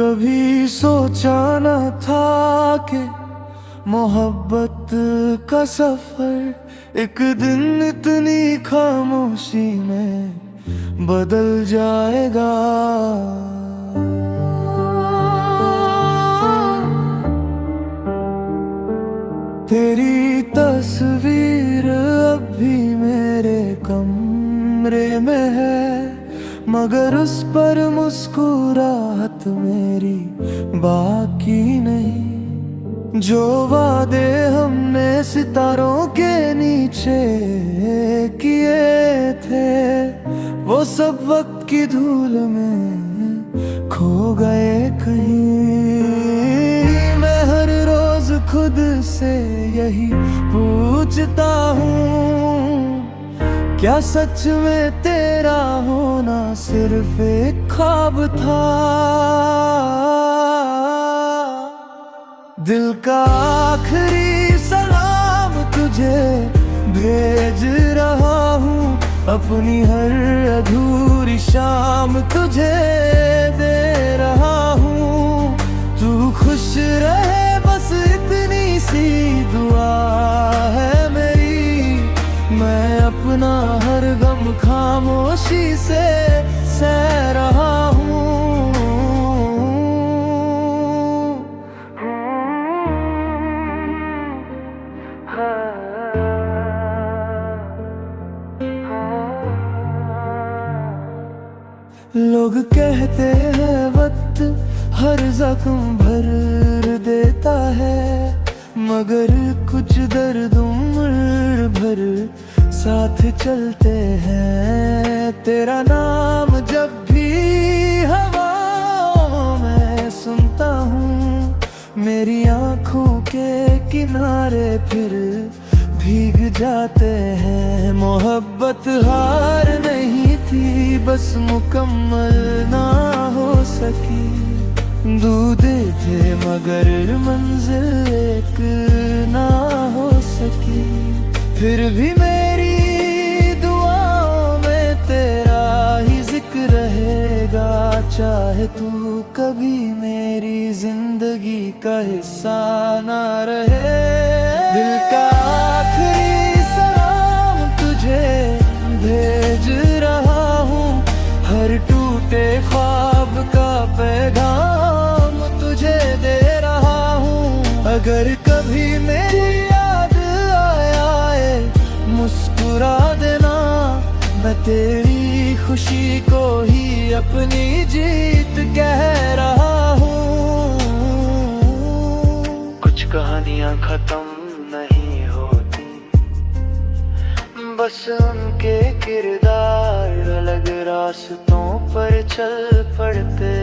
कभी सोचा न था कि मोहब्बत का सफर एक दिन इतनी खामोशी में बदल जाएगा। तेरी तस्वीर अब भी मेरे कमरे में है, मगर उस पर मुस्कुराहट मेरी बाकी नहीं। जो वादे हमने सितारों के नीचे किए थे, वो सब वक्त की धूल में खो गए कहीं। मैं हर रोज खुद से यही पूछता हूँ, क्या सच में तेरा होना सिर्फ एक ख्वाब था। दिल का आखिरी सलाम तुझे भेज रहा हूँ, अपनी हर अधूरी शाम तुझे दे रहा हूँ। तू खुश रहे बस इतनी सी दुआ है मेरी। मैं अपना हर गम खामोशी से सह रहा हूँ। लोग कहते हैं वक्त हर जख्म भर देता है, मगर कुछ दर्द उम्र भर साथ चलते हैं। तेरा नाम जब भी हवाओं में सुनता हूँ, मेरी आँखों के किनारे फिर भीग जाते हैं। मोहब्बत हार नहीं थी, बस मुकम्मल ना हो सकी। दूधे थे मगर मंजिल एक ना हो सकी। फिर भी मेरी दुआओं में तेरा ही जिक्र रहेगा, चाहे तू कभी मेरी जिंदगी का हिस्सा ना रहे। दिल का आखिरी सलाम तुझे भेज रहा हूँ, हर टूटे ख्वाब का पैगाम तुझे दे रहा हूँ। अगर कभी मेरी याद आए मुस्कुरा देना, मैं तेरी खुशी को ही अपनी जीत कह रहा हूँ। कुछ कहानियाँ खत्म नहीं होती, बस उनके किरदार अलग रास्तों पर चल पड़ते